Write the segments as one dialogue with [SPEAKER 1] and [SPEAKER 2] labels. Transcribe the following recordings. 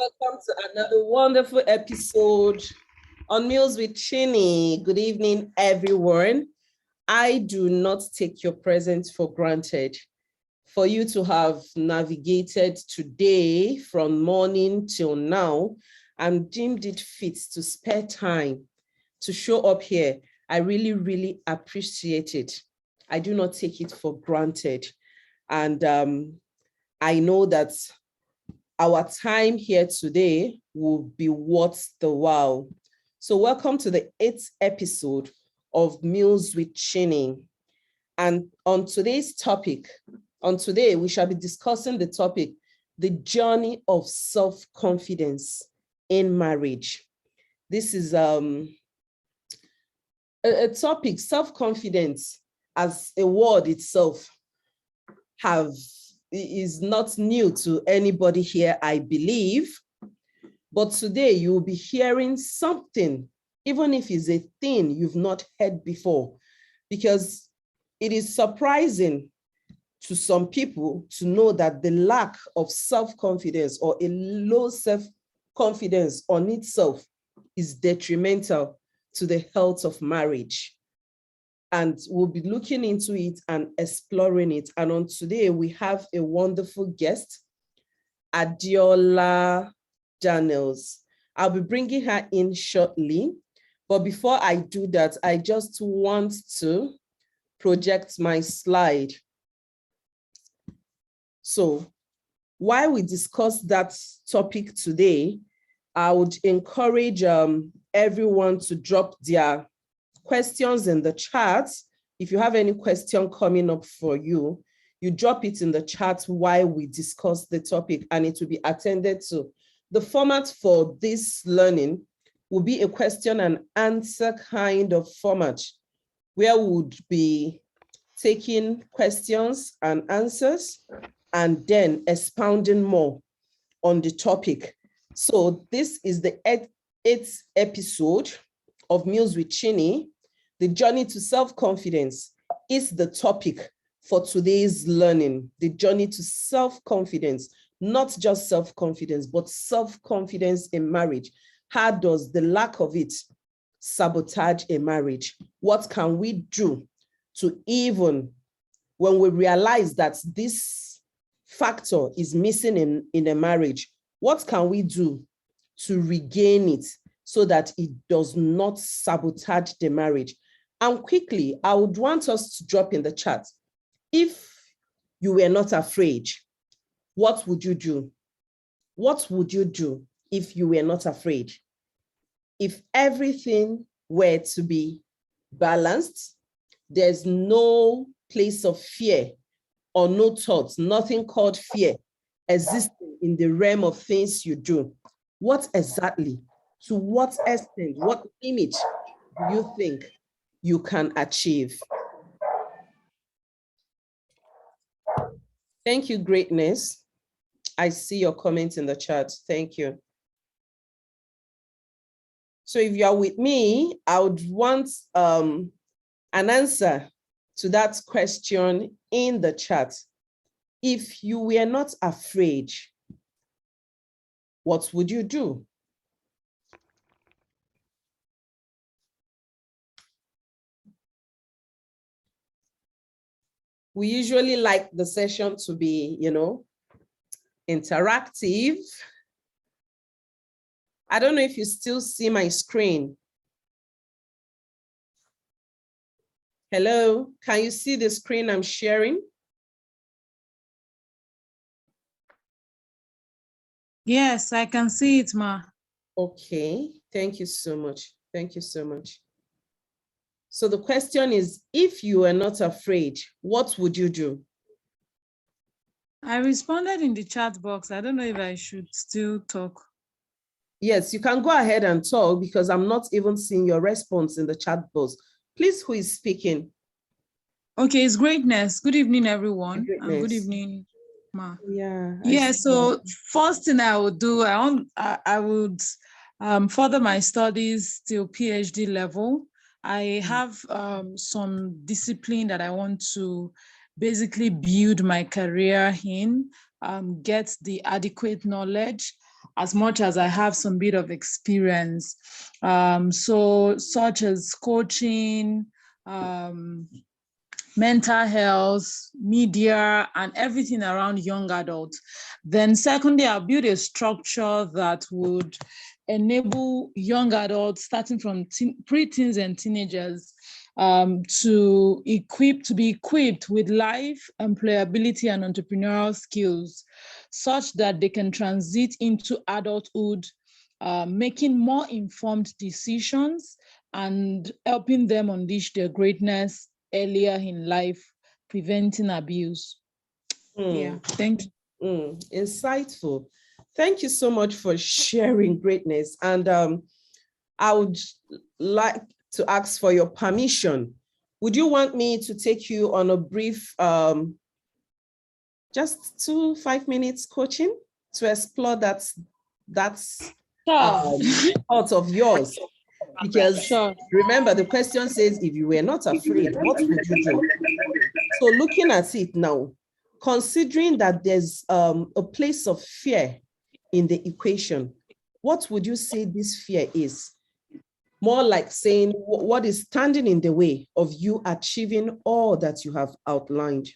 [SPEAKER 1] Welcome to another wonderful episode on Meals with Chini. Good evening, everyone. I do not take your presence for granted. For you to have navigated today from morning till now and deemed it fit to spare time to show up here, I really, really appreciate it. I do not take it for granted. And I know that our time here today will be worth the while. So welcome to the 8th episode of Meals with Chini. And on today's topic, we shall be discussing the topic, the journey of self-confidence in marriage. This is a topic, self-confidence as a word itself is not new to anybody here, I believe. But today you will be hearing something, even if it's a thing you've not heard before, because it is surprising to some people to know that the lack of self-confidence or a low self-confidence on itself is detrimental to the health of marriage. And we'll be looking into it and exploring it. And on today, we have a wonderful guest, Adeola Daniels. I'll be bringing her in shortly. But before I do that, I just want to project my slide. So while we discuss that topic today, I would encourage everyone to drop their questions in the chat. If you have any question coming up for you, you drop it in the chat while we discuss the topic and it will be attended to. The format for this learning will be a question and answer kind of format where we would be taking questions and answers and then expounding more on the topic. So this is the 8th episode of Meals with Chini. The journey to self-confidence is the topic for today's learning. The journey to self-confidence, not just self-confidence, but self-confidence in marriage. How does the lack of it sabotage a marriage? What can we do to, even when we realize that this factor is missing in a marriage, what can we do to regain it so that it does not sabotage the marriage? And quickly, I would want us to drop in the chat. If you were not afraid, what would you do? What would you do if you were not afraid? If everything were to be balanced, there's no place of fear or no thoughts, nothing called fear existing in the realm of things you do. What exactly, to what extent, what image do you think you can achieve? Thank you, Greatness. I see your comments in the chat. Thank you. So if you are with me, I would want an answer to that question in the chat. If you were not afraid, what would you do? We usually like the session to be, interactive. I don't know if you still see my screen. Hello, can you see the screen I'm sharing?
[SPEAKER 2] Yes, I can see it, Ma.
[SPEAKER 1] Okay, thank you so much. Thank you so much. So the question is, if you were not afraid, what would you do?
[SPEAKER 2] I responded in the chat box. I don't know if I should still talk.
[SPEAKER 1] Yes, you can go ahead and talk because I'm not even seeing your response in the chat box. Please, who is speaking?
[SPEAKER 2] Okay, it's Greatness. Good evening, everyone.
[SPEAKER 1] Greatness.
[SPEAKER 2] And good evening, Ma.
[SPEAKER 1] Yeah.
[SPEAKER 2] So first thing I would do, I would further my studies till PhD level. I have some discipline that I want to basically build my career in, get the adequate knowledge. as much as I have some bit of experience. So such as coaching, mental health, media, and everything around young adults. Then secondly, I'll build a structure that would enable young adults, starting from pre-teens and teenagers, to be equipped with life, employability, and entrepreneurial skills, such that they can transit into adulthood, making more informed decisions and helping them unleash their greatness earlier in life, preventing abuse. Yeah, thank you.
[SPEAKER 1] Insightful. Thank you so much for sharing greatness. And I would like to ask for your permission. Would you want me to take you on a brief, just 5 minutes coaching to explore that part of yours? Because remember, the question says, if you were not afraid, what would you do? So looking at it now, considering that there's a place of fear in the equation, what would you say this fear is? More like saying, what is standing in the way of you achieving all that you have outlined?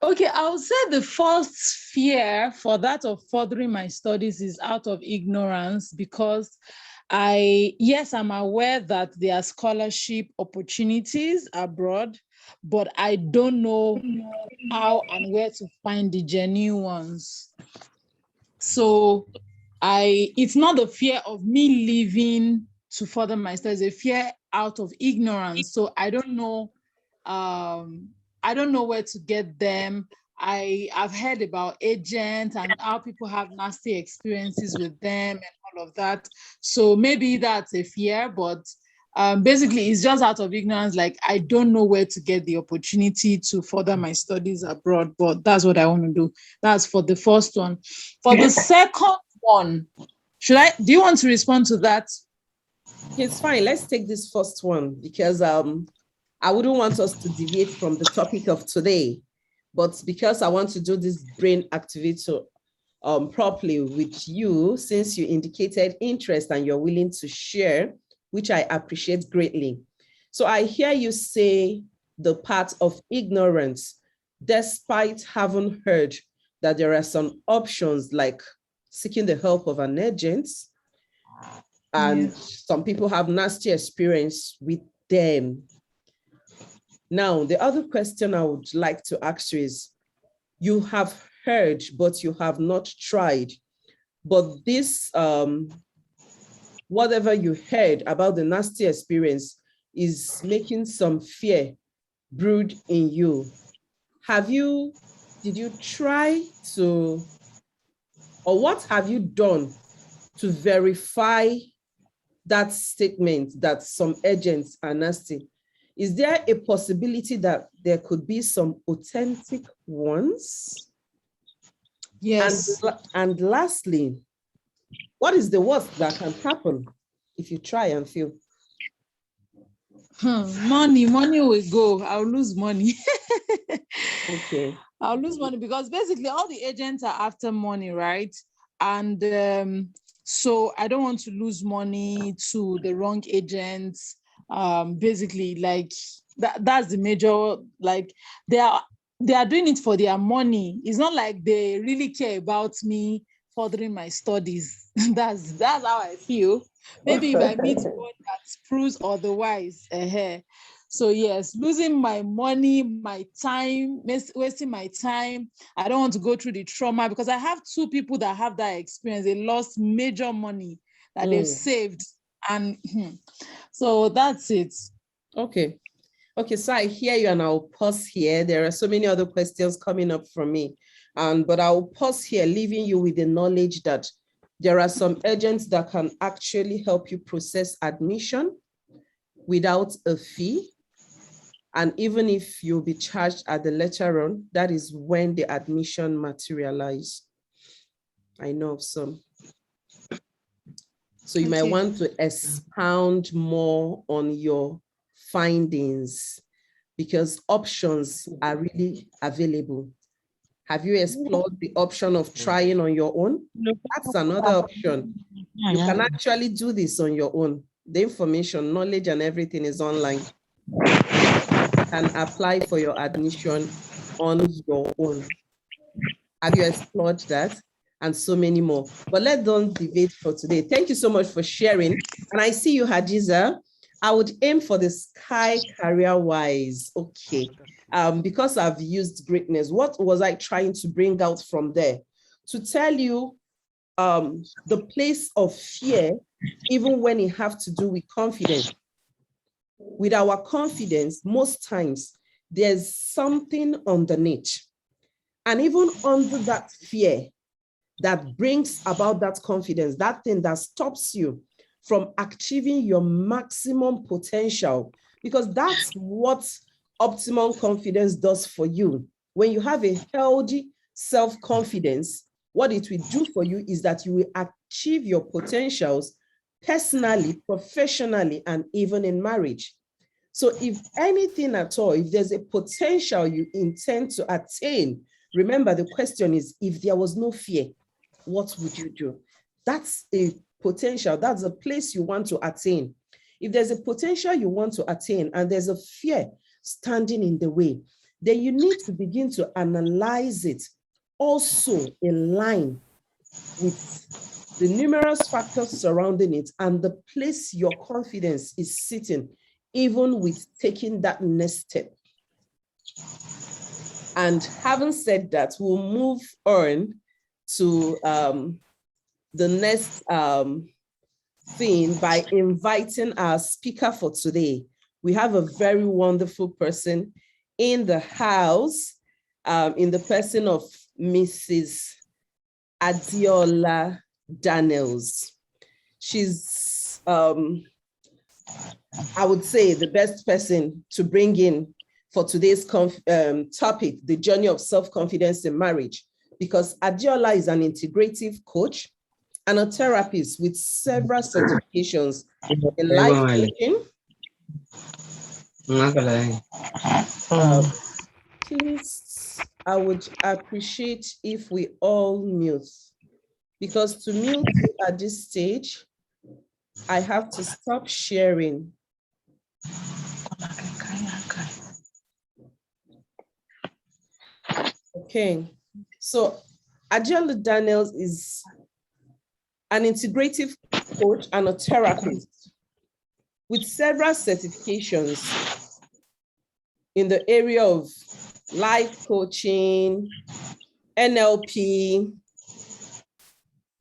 [SPEAKER 2] Okay, I would say the first fear for that of furthering my studies is out of ignorance, because I'm aware that there are scholarship opportunities abroad, but I don't know how and where to find the genuine ones. So it's not the fear of me leaving to further my studies, a fear out of ignorance. So I don't know where to get them. I've heard about agents and how people have nasty experiences with them and all of that. So maybe that's a fear, but basically it's just out of ignorance. Like, I don't know where to get the opportunity to further my studies abroad, but that's what I want to do. That's for the first one. For the second one, do you want to respond to that?
[SPEAKER 1] It's fine. Let's take this first one, because I wouldn't want us to deviate from the topic of today, but because I want to do this brain activator properly with you, since you indicated interest and you're willing to share, which I appreciate greatly. So I hear you say the part of ignorance, despite having heard that there are some options like seeking the help of an agent, and some people have nasty experience with them. Now, the other question I would like to ask you is, you have heard, but you have not tried. But this, whatever you heard about the nasty experience is making some fear brood in you. Did you try to, or what have you done to verify that statement that some agents are nasty? Is there a possibility that there could be some authentic ones?
[SPEAKER 2] Yes.
[SPEAKER 1] And lastly, what is the worst that can happen if you try and fail?
[SPEAKER 2] Money will go. I'll lose money.
[SPEAKER 1] Okay.
[SPEAKER 2] I'll lose money because basically all the agents are after money, right? And so I don't want to lose money to the wrong agents. Basically, like that's the major, like they are doing it for their money. It's not like they really care about me furthering my studies. that's how I feel. Maybe if I meet one that proves otherwise. So yes, losing my money, my time, wasting my time. I don't want to go through the trauma, because I have two people that have that experience. They lost major money that they've saved. And so that's it.
[SPEAKER 1] Okay. Okay, so I hear you, and I'll pause here. There are so many other questions coming up from me. But I'll pause here, leaving you with the knowledge that there are some agents that can actually help you process admission without a fee. And even if you'll be charged at the later on, that is when the admission materializes. I know of some. So you might want to expound more on your findings, because options are really available. Have you explored the option of trying on your own? That's another option. You can actually do this on your own. The information, knowledge, and everything is online. You can apply for your admission on your own. Have you explored that? And so many more. But let's don't debate for today. Thank you so much for sharing. And I see you, Hadiza. I would aim for the sky career-wise. Okay. Because I've used greatness, what was I trying to bring out from there? To tell you the place of fear, even when it has to do with confidence. With our confidence, most times, there's something underneath. And even under that fear that brings about that confidence, that thing that stops you from achieving your maximum potential, because that's what optimum confidence does for you. When you have a healthy self-confidence, what it will do for you is that you will achieve your potentials personally, professionally, and even in marriage. So if anything at all, if there's a potential you intend to attain, remember the question is, if there was no fear, what would you do? That's a potential. That's a place you want to attain. If there's a potential you want to attain and there's a fear standing in the way, then you need to begin to analyze it also in line with the numerous factors surrounding it and the place your confidence is sitting, even with taking that next step. And having said that, we'll move on to the next thing by inviting our speaker for today. We have a very wonderful person in the house, in the person of Mrs. Adeola Daniels. She's, I would say, the best person to bring in for today's topic, the journey of self-confidence in marriage, because Adeola is an integrative coach and a therapist with several certifications in life coaching. Please, I would appreciate if we all mute, because to mute at this stage, I have to stop sharing. Okay, so Adeola Daniels is an integrative coach and a therapist with several certifications in the area of life coaching, NLP,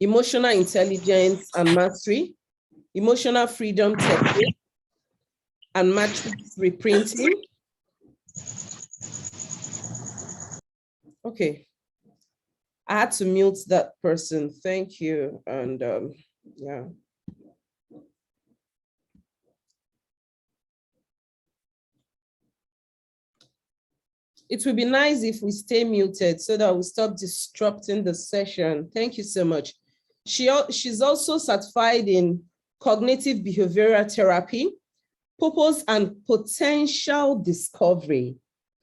[SPEAKER 1] emotional intelligence and mastery, emotional freedom technique, and matrix reprinting. Okay, I had to mute that person. Thank you. And yeah. It would be nice if we stay muted so that we stop disrupting the session. Thank you so much. She's also certified in cognitive behavioral therapy, purpose and potential discovery.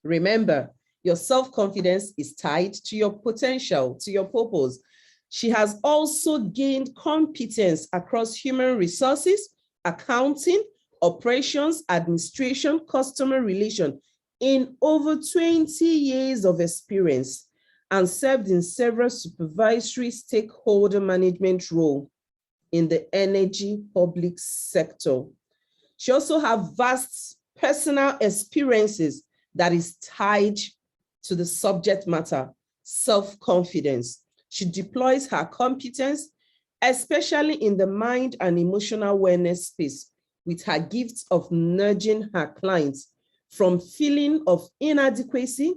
[SPEAKER 1] Remember, your self-confidence is tied to your potential, to your purpose. She has also gained competence across human resources, accounting, operations, administration, customer relation in over 20 years of experience, and served in several supervisory stakeholder management roles in the energy public sector. She also has vast personal experiences that is tied to the subject matter, self-confidence. She deploys her competence, especially in the mind and emotional wellness space, with her gifts of nudging her clients from feeling of inadequacy,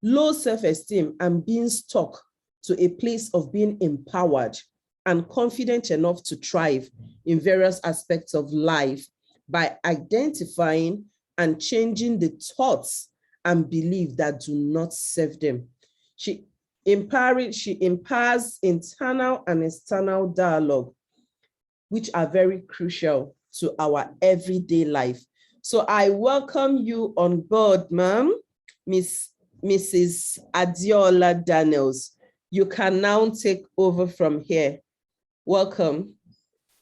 [SPEAKER 1] low self-esteem, and being stuck to a place of being empowered and confident enough to thrive in various aspects of life by identifying and changing the thoughts and beliefs that do not serve them. She empowers internal and external dialogue, which are very crucial to our everyday life. So I welcome you on board, ma'am, Miss Mrs. Adeola Daniels, you can now take over from here. Welcome.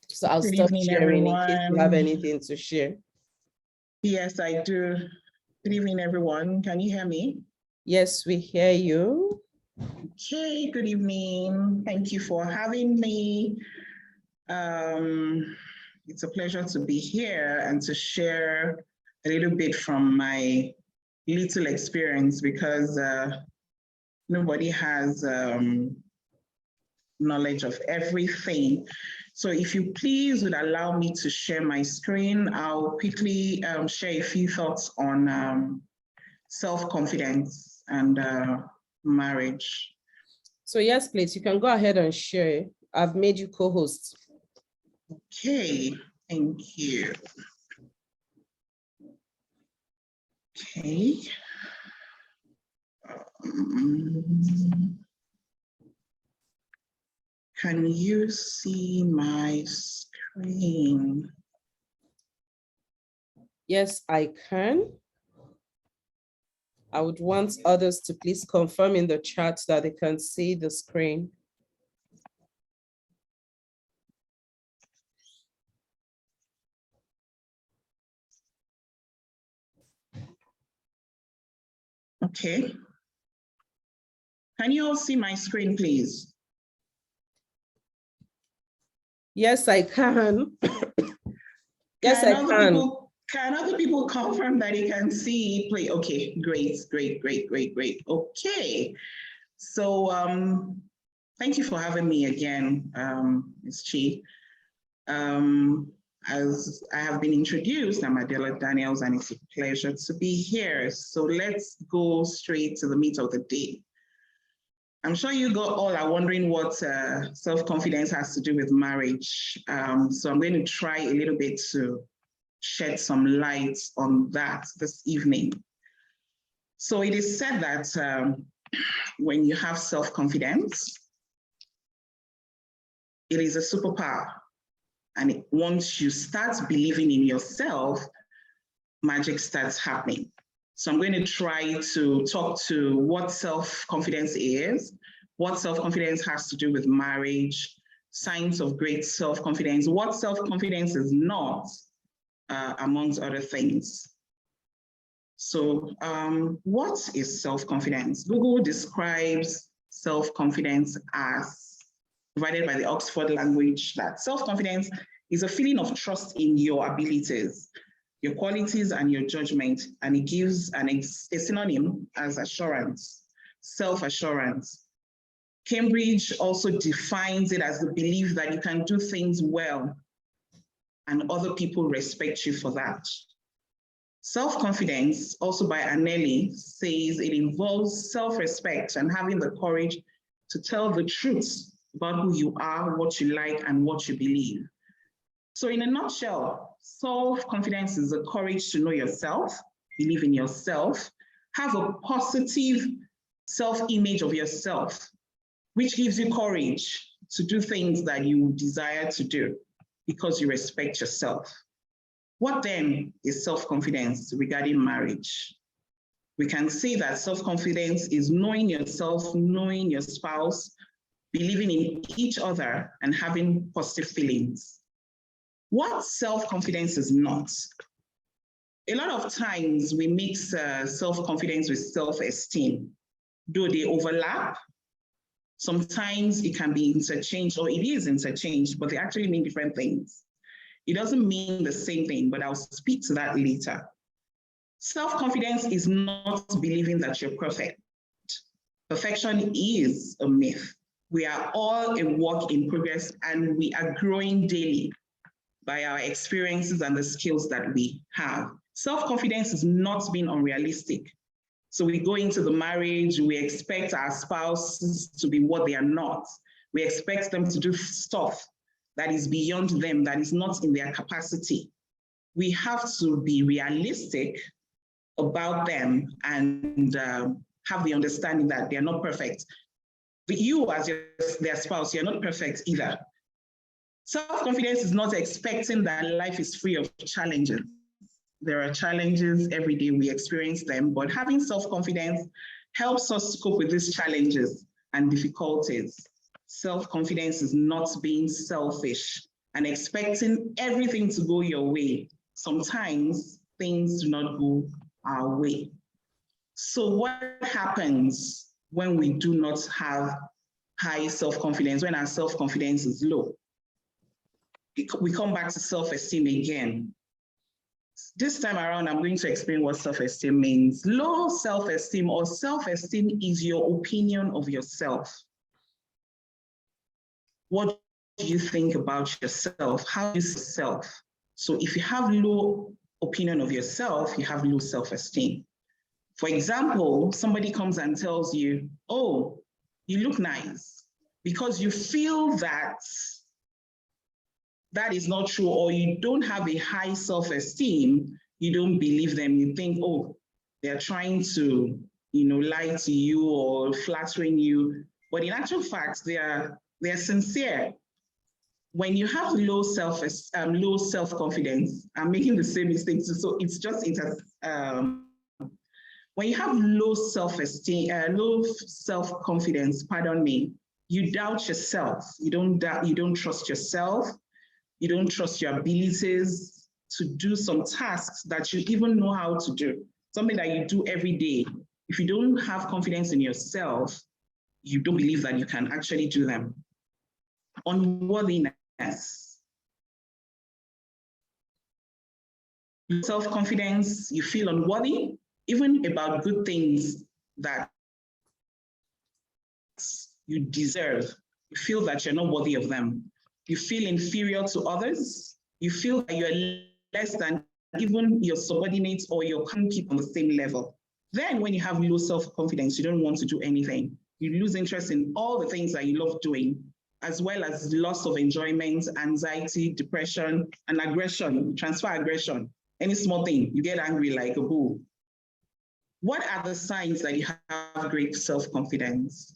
[SPEAKER 1] So I'll stop sharing in case you have anything to share.
[SPEAKER 3] Yes, I do. Good evening, everyone. Can you hear me?
[SPEAKER 1] Yes, we hear you.
[SPEAKER 3] Okay, good evening. Thank you for having me. It's a pleasure to be here and to share a little bit from my little experience, because nobody has knowledge of everything. So if you please would allow me to share my screen, I'll quickly share a few thoughts on self-confidence and marriage.
[SPEAKER 1] So yes, please, you can go ahead and share. I've made you co-host.
[SPEAKER 3] Okay, thank you. Okay. Can you see my screen?
[SPEAKER 1] Yes, I can. I would want others to please confirm in the chat that they can see the screen.
[SPEAKER 3] Okay. Can you all see my screen, please?
[SPEAKER 1] Yes, I can. Yes, I can.
[SPEAKER 3] Can other people confirm that you can see? Play? Okay, great. Okay. So thank you for having me again, Ms. Chi. As I have been introduced, I'm Adeola Daniels, and it's a pleasure to be here. So let's go straight to the meat of the day. I'm sure you all are wondering what self-confidence has to do with marriage. So I'm going to try a little bit to shed some light on that this evening. So it is said that when you have self-confidence, it is a superpower. And once you start believing in yourself, magic starts happening. So I'm going to try to talk to what self-confidence is, what self-confidence has to do with marriage, signs of great self-confidence, what self-confidence is not, amongst other things. So what is self-confidence? Google describes self-confidence as, provided by the Oxford language, that self-confidence is a feeling of trust in your abilities, your qualities and your judgment, and it gives a synonym as assurance, self-assurance. Cambridge also defines it as the belief that you can do things well and other people respect you for that. Self-confidence, also by Anelli, says it involves self-respect and having the courage to tell the truth about who you are, what you like, and what you believe. So in a nutshell, self-confidence is the courage to know yourself, believe in yourself, have a positive self-image of yourself, which gives you courage to do things that you desire to do because you respect yourself. What then is self-confidence regarding marriage? We can say that self-confidence is knowing yourself, knowing your spouse, believing in each other, and having positive feelings. What self-confidence is not? A lot of times we mix self-confidence with self-esteem. Though they overlap, sometimes it can be interchanged, or it is interchanged, but they actually mean different things. It doesn't mean the same thing, but I'll speak to that later. Self-confidence is not believing that you're perfect. Perfection is a myth. We are all a work in progress, and we are growing daily by our experiences and the skills that we have. Self-confidence is not being unrealistic. So we go into the marriage, we expect our spouses to be what they are not. We expect them to do stuff that is beyond them, that is not in their capacity. We have to be realistic about them and have the understanding that they're not perfect. But you as their spouse, you're not perfect either. Self-confidence is not expecting that life is free of challenges. There are challenges every day, we experience them, but having self-confidence helps us to cope with these challenges and difficulties. Self-confidence is not being selfish and expecting everything to go your way. Sometimes things do not go our way. So what happens when we do not have high self-confidence, when our self-confidence is low? We come back to self-esteem again. This time around, I'm going to explain what self-esteem means. Low self-esteem or self-esteem is your opinion of yourself. What do you think about yourself? How do you see yourself? So if you have low opinion of yourself, you have low self-esteem. For example, somebody comes and tells you, oh, you look nice, because you feel that that is not true, or you don't have a high self-esteem, you don't believe them. You think, oh, they're trying to, lie to you or flattering you. But in actual fact, they're sincere. When you have low self-confidence, I'm making the same mistake too, so it's just when you have low self-esteem, low self-confidence, you doubt yourself. You don't trust yourself. You don't trust your abilities to do some tasks that you even know how to do, something that you do every day. If you don't have confidence in yourself, you don't believe that you can actually do them. Unworthiness. Self-confidence, you feel unworthy, even about good things that you deserve. You feel that you're not worthy of them. You feel inferior to others. You feel that you're less than even your subordinates or your people on the same level. Then when you have low self-confidence, you don't want to do anything. You lose interest in all the things that you love doing, as well as loss of enjoyment, anxiety, depression, and aggression, transfer aggression. Any small thing, you get angry like a bull. What are the signs that you have great self-confidence?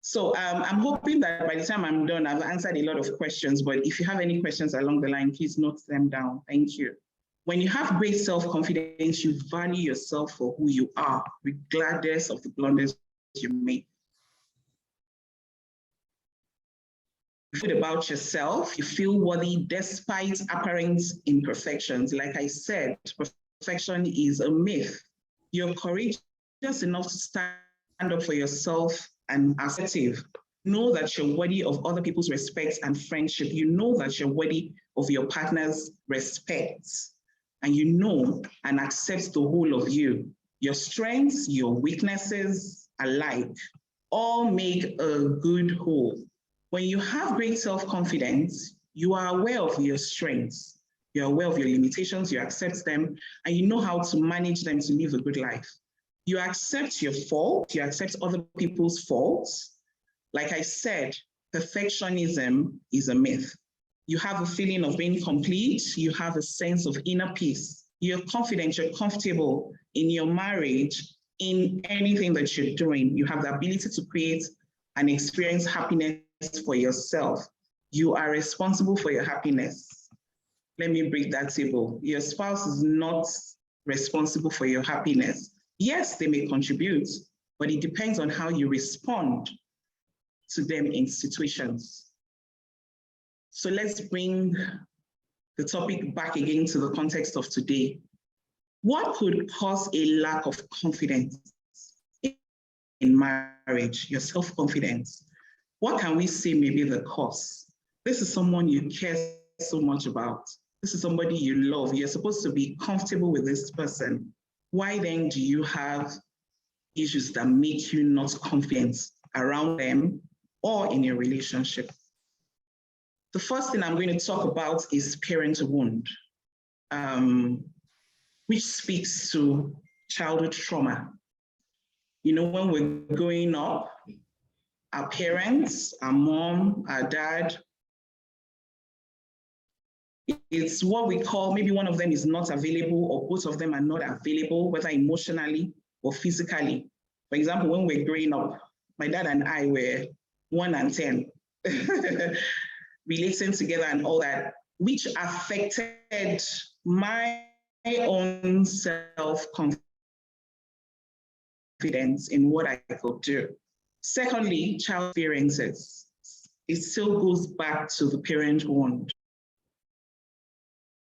[SPEAKER 3] So I'm hoping that by the time I'm done, I've answered a lot of questions, but if you have any questions along the line, please note them down. Thank you. When you have great self-confidence, you value yourself for who you are, regardless of the blunders you make. You feel about yourself, you feel worthy despite apparent imperfections. Like I said, perfection is a myth. You're courageous enough to stand up for yourself and assertive. Know that you're worthy of other people's respect and friendship. You know that you're worthy of your partner's respect. And you know and accept the whole of you. Your strengths, your weaknesses alike, all make a good whole. When you have great self-confidence, you are aware of your strengths. You're aware of your limitations, you accept them, and you know how to manage them to live a good life. You accept your fault, you accept other people's faults. Like I said, perfectionism is a myth. You have a feeling of being complete, you have a sense of inner peace. You're confident, you're comfortable in your marriage, in anything that you're doing. You have the ability to create and experience happiness for yourself. You are responsible for your happiness. Let me break that table. Your spouse is not responsible for your happiness. Yes, they may contribute, but it depends on how you respond to them in situations. So let's bring the topic back again to the context of today. What could cause a lack of confidence in marriage, your self-confidence? What can we say may be the cause? This is someone you care so much about. This is somebody you love. You're supposed to be comfortable with this person. Why then do you have issues that make you not confident around them or in your relationship? The first thing I'm going to talk about is parent wound, which speaks to childhood trauma. You know, when we're growing up, our parents, our mom, our dad, it's what we call, maybe one of them is not available or both of them are not available, whether emotionally or physically. For example, when we're growing up, my dad and I were 1 and 10, relating together and all that, which affected my own self-confidence. confidence in what I could do. Secondly, child experiences. It still goes back to the parent wound.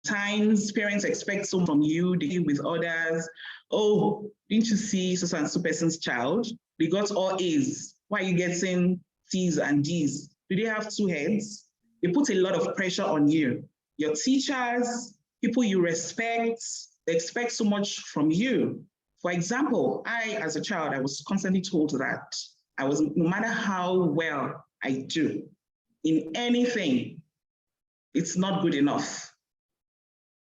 [SPEAKER 3] Times parents expect so from you, they deal with others. Oh, didn't you see so and so person's child? They got all A's. Why are you getting C's and D's? Do they have two heads? They put a lot of pressure on you. Your teachers, people you respect, they expect so much from you. For example, I, as a child, I was constantly told that no matter how well I do in anything, it's not good enough.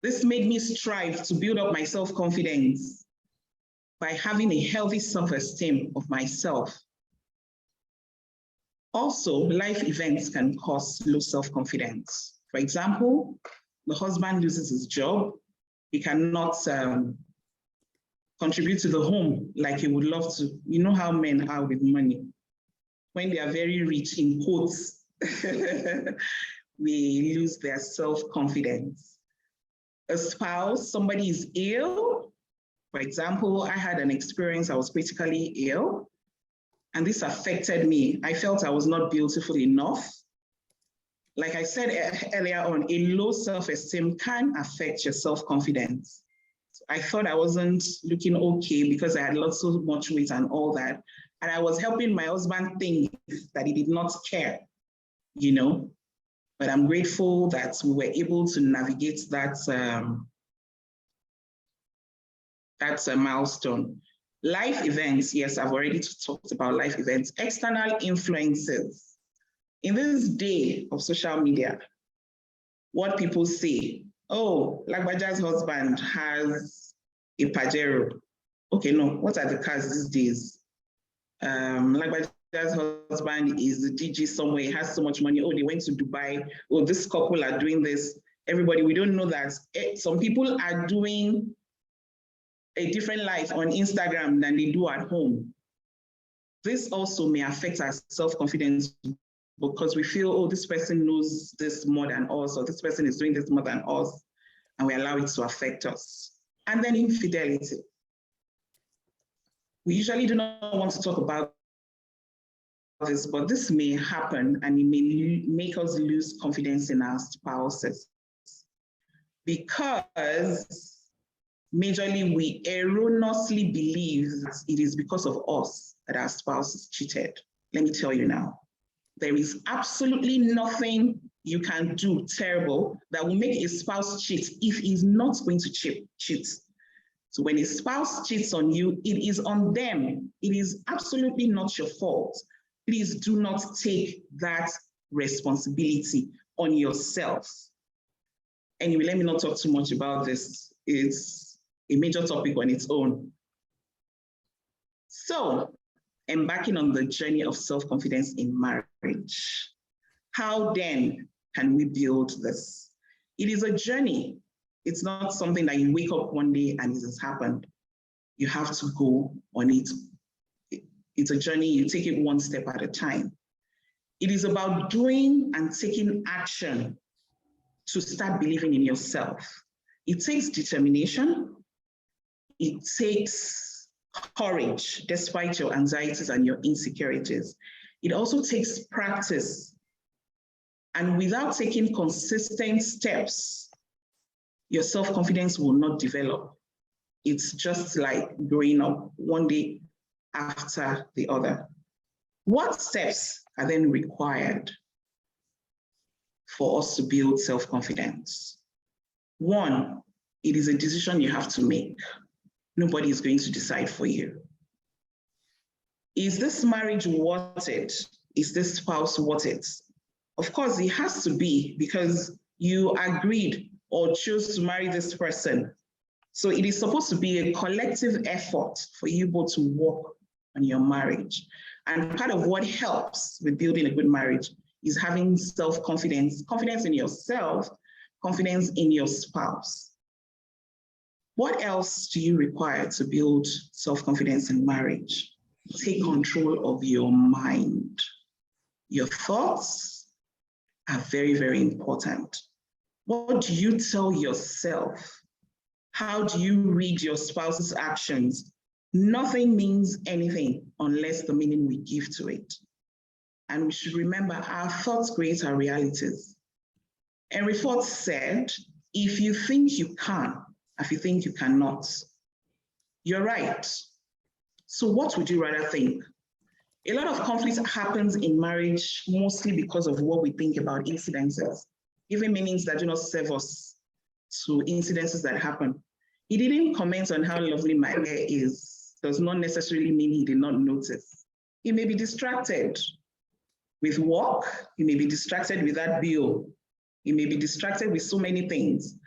[SPEAKER 3] This made me strive to build up my self-confidence by having a healthy self-esteem of myself. Also, life events can cause low self-confidence. For example, the husband loses his job. He cannot contribute to the home like he would love to. You know how men are with money. When they are very rich, in quotes, they lose their self-confidence. A spouse, somebody is ill. For example, I had an experience, I was critically ill, and this affected me. I felt I was not beautiful enough. Like I said earlier on, a low self-esteem can affect your self-confidence. I thought I wasn't looking okay because I had lost so much weight and all that. And I was helping my husband think that he did not care, you know. But I'm grateful that we were able to navigate that, milestone. Life events, yes, I've already talked about life events. External influences. In this day of social media, what people say, oh, Lagbaja's husband has a Pajero. Okay, no, what are the cars these days? Lagbaja's husband is a tgey somewhere, he has so much money. Oh, they went to Dubai. Oh, this couple are doing this. Everybody, we don't know that some people are doing a different life on Instagram than they do at home. This also may affect our self-confidence because we feel, oh, this person knows this more than us, or this person is doing this more than us, and we allow it to affect us. And then infidelity. We usually do not want to talk about this, but this may happen and it may make us lose confidence in our spouses because majorly we erroneously believe that it is because of us that our spouse is cheated. Let me tell you now, there is absolutely nothing you can do terrible that will make a spouse cheat if he's not going to cheat. So when a spouse cheats on you, it is on them. It is absolutely not your fault. Please do not take that responsibility on yourself. Anyway, let me not talk too much about this. It's a major topic on its own. So, embarking on the journey of self-confidence in marriage. How then can we build this? It is a journey. It's not something that you wake up one day and it has happened. You have to go on it. It's a journey, you take it one step at a time. It is about doing and taking action to start believing in yourself. It takes determination. It takes courage, despite your anxieties and your insecurities. It also takes practice. And without taking consistent steps, your self-confidence will not develop. It's just like growing up one day after the other. What steps are then required for us to build self-confidence? One, it is a decision you have to make. Nobody is going to decide for you. Is this marriage worth it? Is this spouse worth it? Of course, it has to be because you agreed or chose to marry this person. So it is supposed to be a collective effort for you both to work on your marriage. And part of what helps with building a good marriage is having self-confidence, confidence in yourself, confidence in your spouse. What else do you require to build self-confidence in marriage? Take control of your mind. Your thoughts are very, very important. What do you tell yourself? How do you read your spouse's actions? Nothing means anything unless the meaning we give to it. And we should remember our thoughts create our realities. Henry Ford said, if you think you can, if you think you cannot, you're right. So what would you rather think? A lot of conflict happens in marriage mostly because of what we think about incidences, giving meanings that do not serve us to incidences that happen. He didn't comment on how lovely my hair is, does not necessarily mean he did not notice. He may be distracted with work, he may be distracted with that bill, he may be distracted with so many things.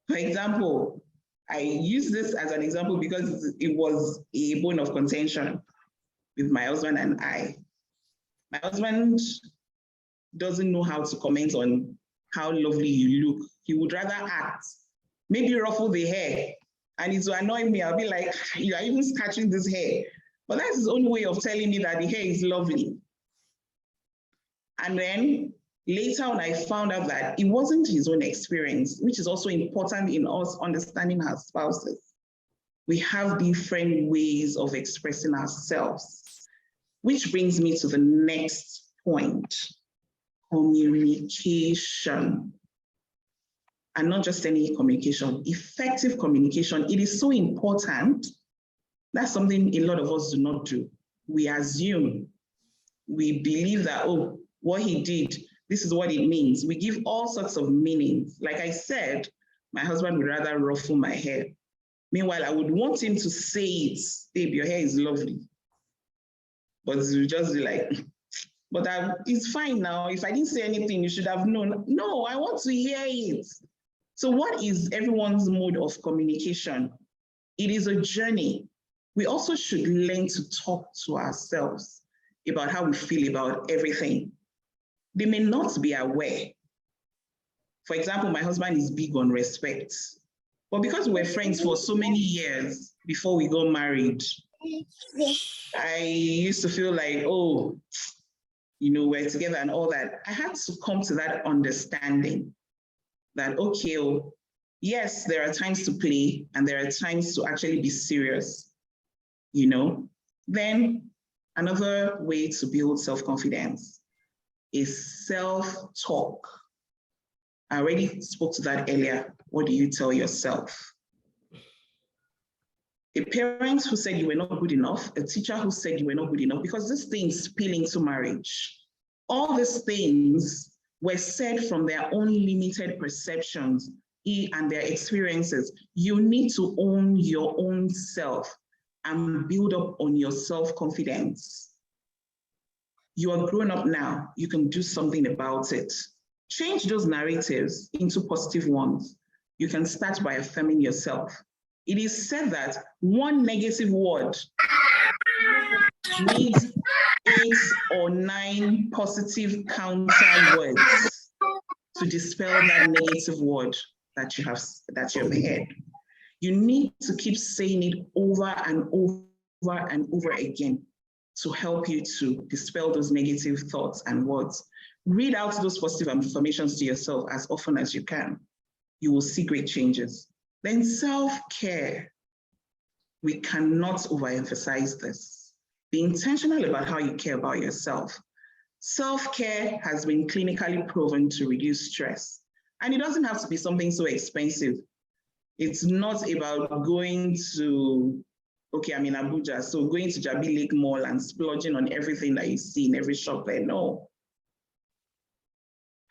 [SPEAKER 3] For example, I use this as an example because it was a bone of contention with my husband and I. My husband doesn't know how to comment on how lovely you look. He would rather act, maybe ruffle the hair, and it will annoy me. I'll be like, you are even scratching this hair. But that's his own way of telling me that the hair is lovely. And then later on, I found out that it wasn't his own experience, which is also important in us understanding our spouses. We have different ways of expressing ourselves, which brings me to the next point, communication. And not just any communication, effective communication. It is so important. That's something a lot of us do not do. We assume, we believe that, oh, what he did, this is what it means. We give all sorts of meanings. Like I said, my husband would rather ruffle my hair. Meanwhile, I would want him to say it, babe, your hair is lovely. But it would just be like, but it's fine now. If I didn't say anything, you should have known. No, I want to hear it. So what is everyone's mode of communication? It is a journey. We also should learn to talk to ourselves about how we feel about everything. They may not be aware. For example, my husband is big on respect. But because we were friends for so many years before we got married, I used to feel like, oh, we're together and all that. I had to come to that understanding that, okay, yes, there are times to play and there are times to actually be serious, Then another way to build self-confidence is self-talk. I already spoke to that earlier. What do you tell yourself? A parent who said you were not good enough, a teacher who said you were not good enough, because these things spill into marriage. All these things were said from their own limited perceptions and their experiences. You need to own your own self and build up on your self-confidence. You are grown up now. You can do something about it. Change those narratives into positive ones. You can start by affirming yourself. It is said that one negative word needs 8 or 9 positive counter words to dispel that negative word that you have heard. You need to keep saying it over and over and over again to help you to dispel those negative thoughts and words. Read out those positive affirmations to yourself as often as you can. You will see great changes. Then self-care. We cannot overemphasize this. Be intentional about how you care about yourself. Self-care has been clinically proven to reduce stress. And it doesn't have to be something so expensive. It's not about going to, okay, I'm in Abuja, so going to Jabi Lake Mall and splurging on everything that you see in every shop there, no.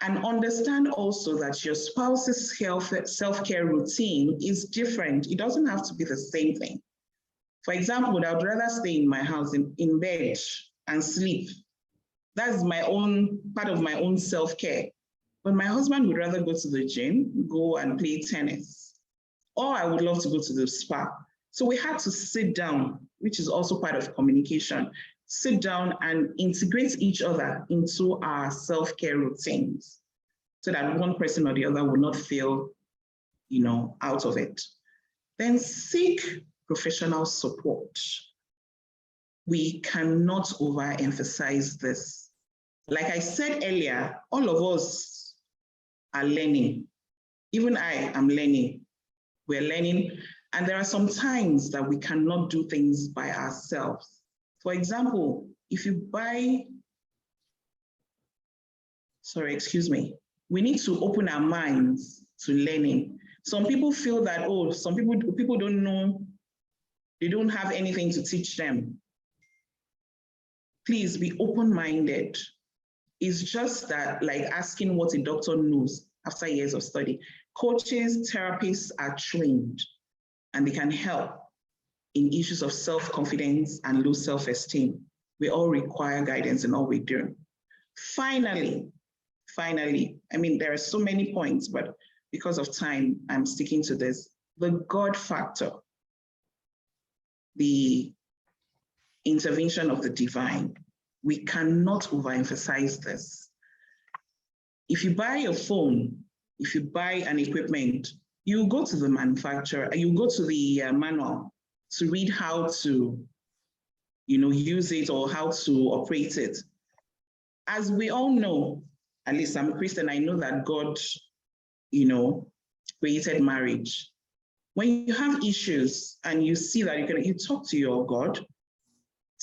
[SPEAKER 3] And understand also that your spouse's self-care routine is different. It doesn't have to be the same thing. For example, I would rather stay in my house in bed and sleep. That's my own part of my own self-care. But my husband would rather go to the gym, go and play tennis. Or I would love to go to the spa. So we had to sit down, which is also part of communication, sit down and integrate each other into our self-care routines so that one person or the other will not feel, out of it. Then seek professional support. We cannot overemphasize this. Like I said earlier, all of us are learning. Even I am learning. We're learning. And there are some times that we cannot do things by ourselves. For example, if you buy, we need to open our minds to learning. Some people feel that, oh, some people don't know, they don't have anything to teach them. Please be open-minded. It's just that, like asking what a doctor knows after years of study. Coaches, therapists are trained and they can help in issues of self-confidence and low self-esteem. We all require guidance in all we do. Finally, I mean, there are so many points, but because of time, I'm sticking to this. The God factor, the intervention of the divine. We cannot overemphasize this. If you buy a phone, if you buy an equipment, you go to the manufacturer, you go to the manual to read how to, use it or how to operate it. As we all know, at least I'm a Christian, I know that God, created marriage. When you have issues and you see that you talk to your God,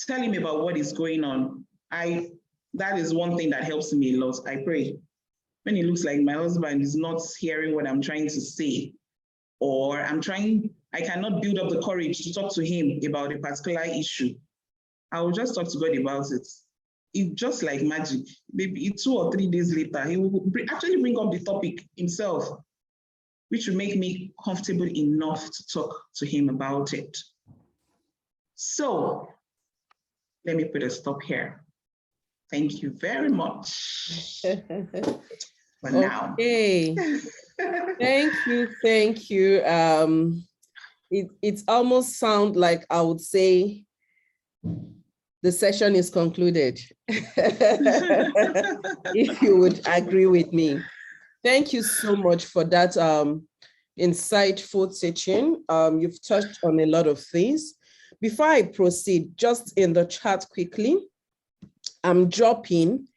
[SPEAKER 3] tell him about what is going on. That is one thing that helps me a lot. I pray. When it looks like my husband is not hearing what I'm trying to say, or I cannot build up the courage to talk to him about a particular issue, I will just talk to God about it. It's just like magic. Maybe 2 or 3 days later, he will actually bring up the topic himself, which will make me comfortable enough to talk to him about it. So let me put a stop here. Thank you very much for now.
[SPEAKER 1] Okay. Thank you. It almost sounds like I would say the session is concluded, if you would agree with me. Thank you so much for that insightful teaching. You've touched on a lot of things. Before I proceed, just in the chat quickly, I'm dropping,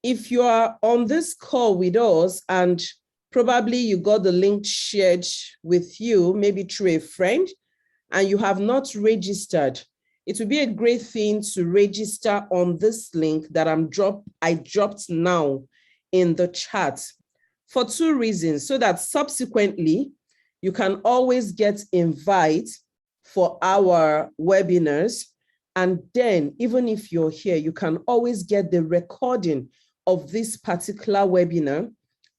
[SPEAKER 1] if you are on this call with us and probably you got the link shared with you, maybe through a friend, and you have not registered, it would be a great thing to register on this link that I dropped now in the chat for 2 reasons, so that subsequently you can always get invite for our webinars. And then even if you're here, you can always get the recording of this particular webinar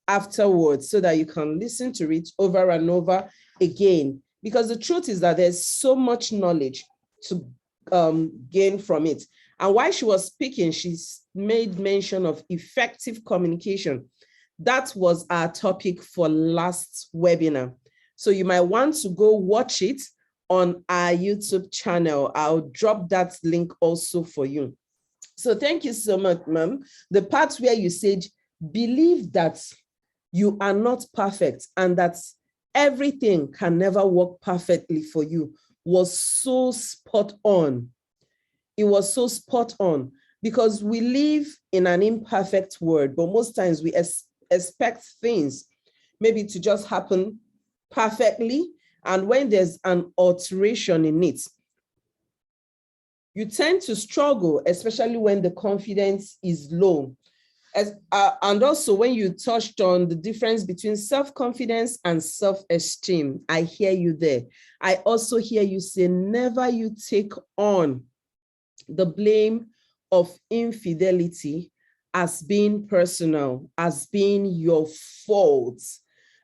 [SPEAKER 1] afterwards so that you can listen to it over and over again. Because the truth is that there's so much knowledge to gain from it. And while she was speaking, she's made mention of effective communication. That was our topic for last webinar. So you might want to go watch it on our YouTube channel. I'll drop that link also for you. So thank you so much, ma'am. The part where you said, believe that you are not perfect and that everything can never work perfectly for you was so spot on. It was so spot on because we live in an imperfect world, but most times we expect things maybe to just happen perfectly. And when there's an alteration in it, you tend to struggle, especially when the confidence is low. And also when you touched on the difference between self-confidence and self-esteem, I hear you there. I also hear you say, never you take on the blame of infidelity as being personal, as being your fault.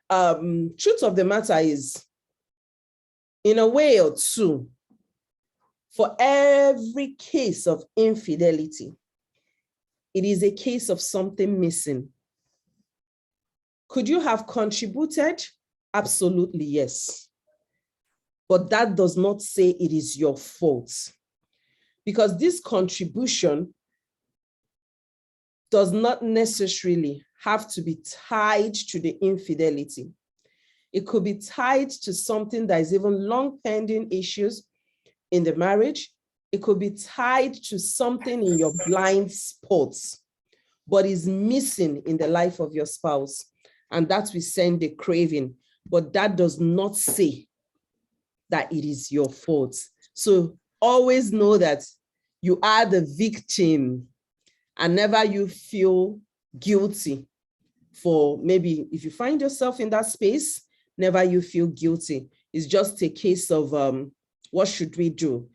[SPEAKER 1] Truth of the matter is, in a way or two, for every case of infidelity, it is a case of something missing. Could you have contributed? Absolutely, yes. But that does not say it is your fault. Because this contribution does not necessarily have to be tied to the infidelity. It could be tied to something that is even long-pending issues in the marriage. It could be tied to something in your blind spots, but is missing in the life of your spouse. And that we send a craving, but that does not say that it is your fault. So always know that you are the victim, and never you feel guilty for, maybe if you find yourself in that space, never you feel guilty. It's just a case of what should we do?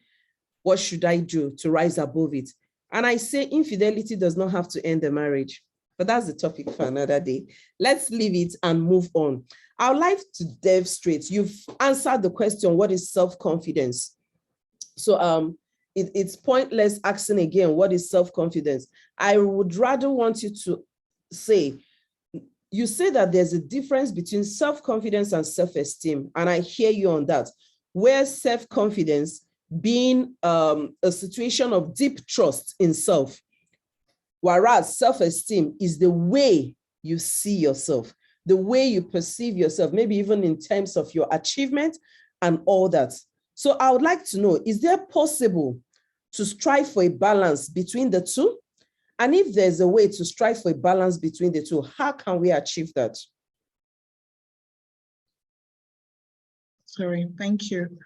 [SPEAKER 1] What should I do to rise above it? And I say infidelity does not have to end the marriage, but that's the topic for another day. Let's leave it and move on. I would like to delve straight. You've answered the question, what is self-confidence? So it's pointless asking again, what is self-confidence? I would rather want you to say, you say that there's a difference between self-confidence and self-esteem, and I hear you on that, where self-confidence being a situation of deep trust in self, whereas self-esteem is the way you see yourself, the way you perceive yourself, maybe even in terms of your achievement and all that. So I would like to know, is there possible to strive for a balance between the two? And if there's a way to strive for a balance between the two, how can we achieve that?
[SPEAKER 3] Sorry, thank you.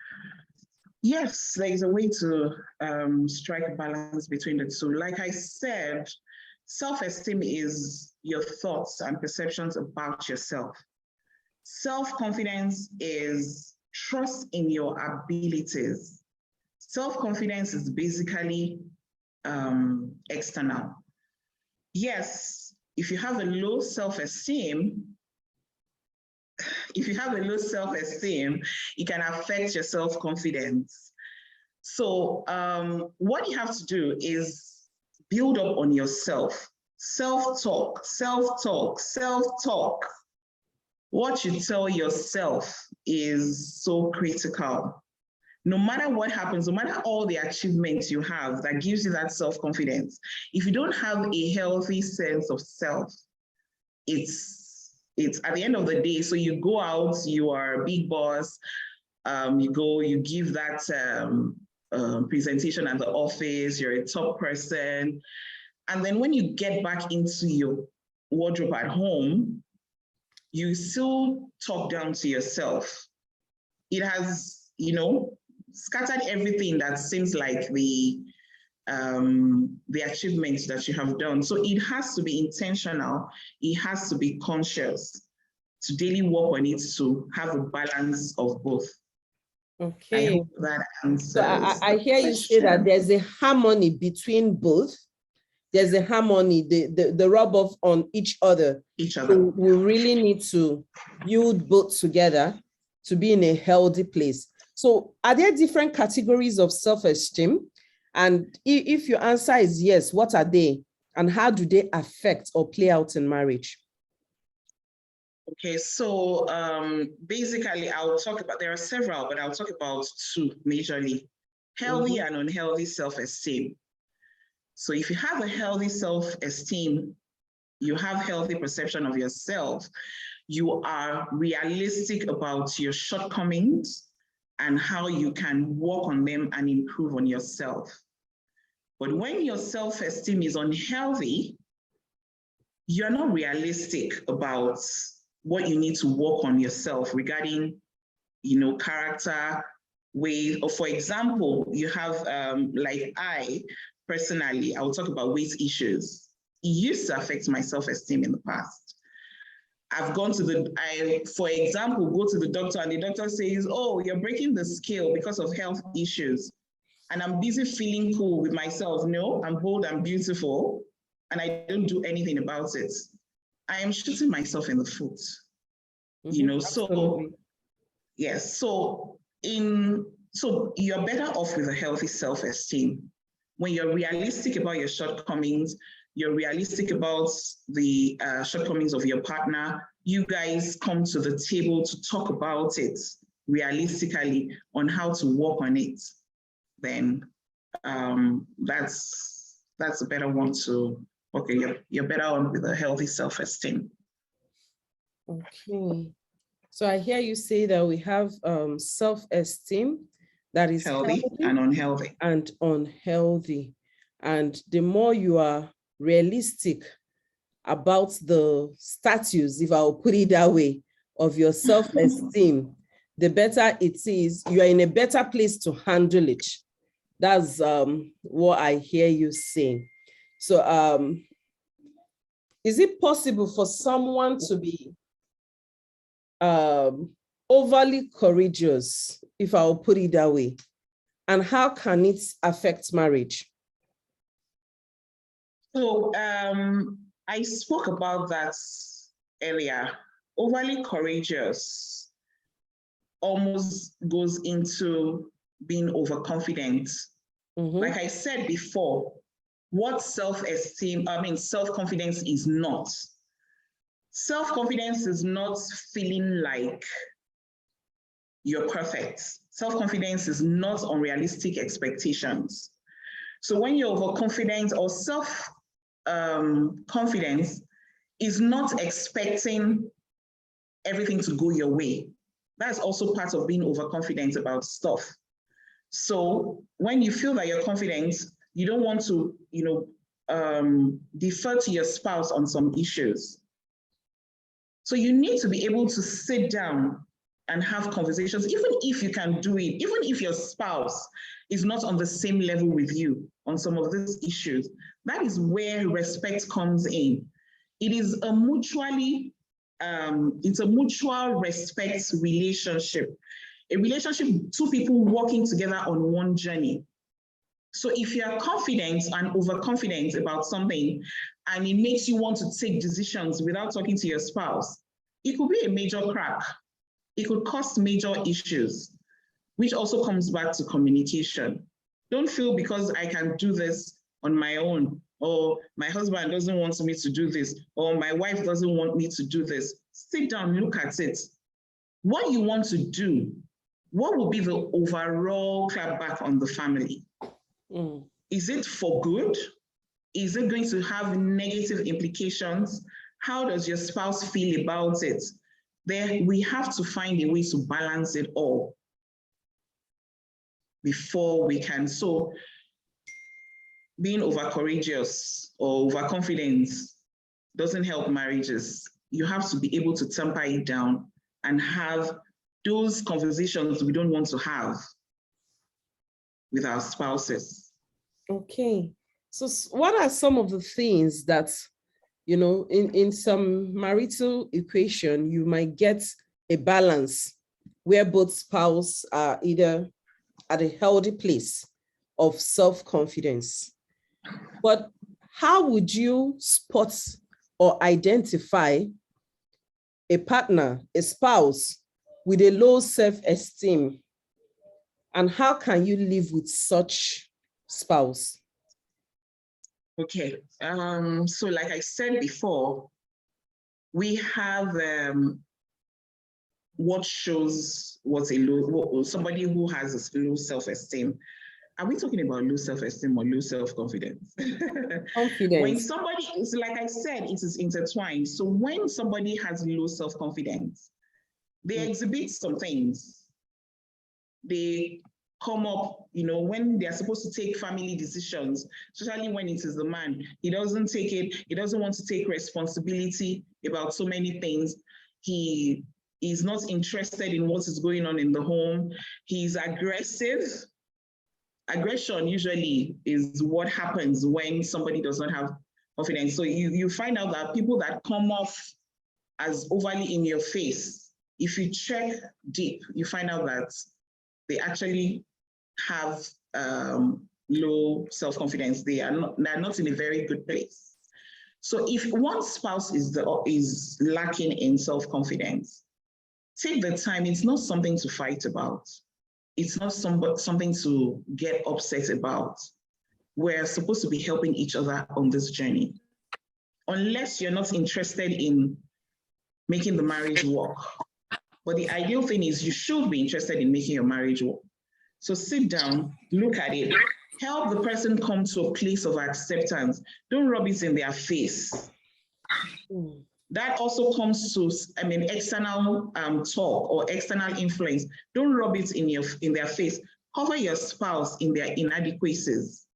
[SPEAKER 3] Yes, there is a way to strike a balance between the two. Like I said, self-esteem is your thoughts and perceptions about yourself. Self-confidence is trust in your abilities. Self-confidence is basically external. Yes, if you have a low self-esteem, it can affect your self-confidence. So what you have to do is build up on yourself. Self-talk. What you tell yourself is so critical. No matter what happens, no matter all the achievements you have that gives you that self-confidence, if you don't have a healthy sense of self, it's at the end of the day, so you go out, you are a big boss, you give that presentation at the office, you're a top person. And then when you get back into your wardrobe at home, you still talk down to yourself. It has, scattered everything that seems like the achievements that you have done. So it has to be intentional. It has to be conscious to daily work on it to have a balance of both.
[SPEAKER 1] Okay.
[SPEAKER 3] I hope that answers.
[SPEAKER 1] So I hear you say that there's a harmony between both. There's a harmony, the rub off on each other. So we really need to build both together to be in a healthy place. So are there different categories of self-esteem? And if your answer is yes, what are they? And how do they affect or play out in marriage?
[SPEAKER 3] Okay, so basically I'll talk about, there are several, but I'll talk about two majorly: healthy and unhealthy self-esteem. So if you have a healthy self-esteem, you have healthy perception of yourself, you are realistic about your shortcomings and how you can work on them and improve on yourself. But when your self-esteem is unhealthy, you're not realistic about what you need to work on yourself regarding, character, way. Or for example, you have, like I personally, I'll talk about weight issues. It used to affect my self-esteem in the past. I've gone to for example, go to the doctor and the doctor says, oh, you're breaking the scale because of health issues. And I'm busy feeling cool with myself. No, I'm bold and beautiful, and I don't do anything about it. I am shooting myself in the foot. So yes, so you're better off with a healthy self-esteem. When you're realistic about your shortcomings, you're realistic about the shortcomings of your partner, you guys come to the table to talk about it realistically on how to work on it, then that's a better one to, okay, you're better on with a healthy self-esteem.
[SPEAKER 1] Okay. So I hear you say that we have self-esteem that is
[SPEAKER 3] healthy and unhealthy.
[SPEAKER 1] And unhealthy. And the more you are realistic about the status, if I'll put it that way, of your self-esteem, the better it is. You are in a better place to handle it. That's what I hear you saying. So is it possible for someone to be overly courageous, if I'll put it that way? And how can it affect marriage?
[SPEAKER 3] So I spoke about that earlier. Overly courageous almost goes into being overconfident. Like I said before, what self-esteem, self-confidence is not. Self-confidence is not feeling like you're perfect. Self-confidence is not unrealistic expectations. So when you're overconfident, or self-confidence is not expecting everything to go your way. That's also part of being overconfident about stuff. So when you feel that you're confident, you don't want to, defer to your spouse on some issues. So you need to be able to sit down and have conversations, even if you can do it, even if your spouse is not on the same level with you on some of these issues. That is where respect comes in. It is a mutual respect relationship. A relationship, two people working together on one journey. So if you are confident and overconfident about something, and it makes you want to take decisions without talking to your spouse, it could be a major crack. It could cause major issues, which also comes back to communication. Don't feel because I can do this on my own, or my husband doesn't want me to do this, or my wife doesn't want me to do this. Sit down, look at it. What you want to do, what will be the overall clapback on the family? Is it for good? Is it going to have negative implications? How does your spouse feel about it? There, we have to find a way to balance it all before we can. So being overcourageous or overconfident doesn't help marriages. You have to be able to temper it down and have those conversations we don't want to have with our spouses.
[SPEAKER 1] Okay. So what are some of the things that, in some marital equation, you might get a balance where both spouses are either at a healthy place of self-confidence? But how would you spot or identify a partner, a spouse with a low self-esteem? And how can you live with such spouse?
[SPEAKER 3] Okay, so like I said before, we have what shows what's somebody who has a low self-esteem. Are we talking about low self-esteem or low self-confidence?
[SPEAKER 1] Confidence.
[SPEAKER 3] When somebody is, like I said, it is intertwined. So when somebody has low self-confidence, they exhibit some things. They come up, when they're supposed to take family decisions, especially when it is the man, he doesn't take it, he doesn't want to take responsibility about so many things. He is not interested in what is going on in the home. He's aggressive. Aggression usually is what happens when somebody does not have confidence. So you find out that people that come off as overly in your face, if you check deep, you find out that they actually have low self-confidence. They're not in a very good place. So if one spouse is lacking in self-confidence, take the time. It's not something to fight about. It's not something to get upset about. We're supposed to be helping each other on this journey. Unless you're not interested in making the marriage work. But the ideal thing is you should be interested in making your marriage work. So sit down, look at it, help the person come to a place of acceptance. Don't rub it in their face. That also comes to, external talk or external influence. Don't rub it in their face. Cover your spouse in their inadequacies.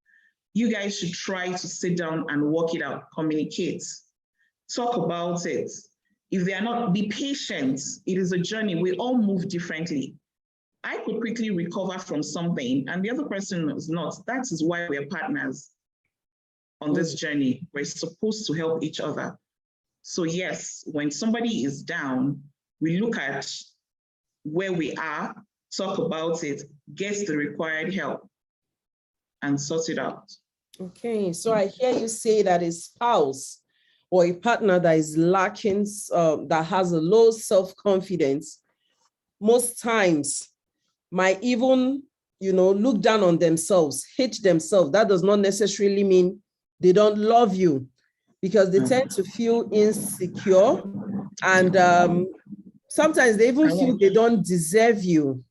[SPEAKER 3] You guys should try to sit down and work it out, communicate, talk about it. If they are not, be patient. It is a journey. We all move differently. I could quickly recover from something and the other person is not. That is why we're partners on this journey. We're supposed to help each other. So yes, when somebody is down, we look at where we are, talk about it, get the required help, and sort it out.
[SPEAKER 1] Okay, so I hear you say that a spouse or a partner that is lacking, that has a low self-confidence, most times might even, look down on themselves, hate themselves. That does not necessarily mean they don't love you, because they tend to feel insecure, and sometimes they even feel they don't deserve you.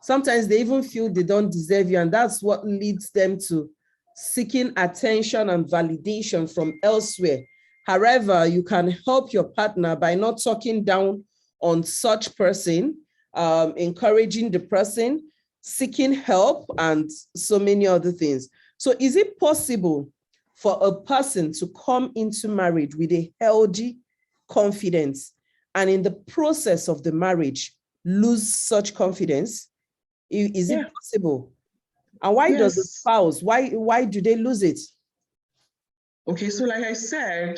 [SPEAKER 1] Sometimes they even feel they don't deserve you, and that's what leads them to seeking attention and validation from elsewhere. However, you can help your partner by not talking down on such person, encouraging the person, seeking help, and so many other things. So is it possible for a person to come into marriage with a healthy confidence and in the process of the marriage lose such confidence? Is it possible? And why does the spouse, why do they lose it?
[SPEAKER 3] Okay, so like I said,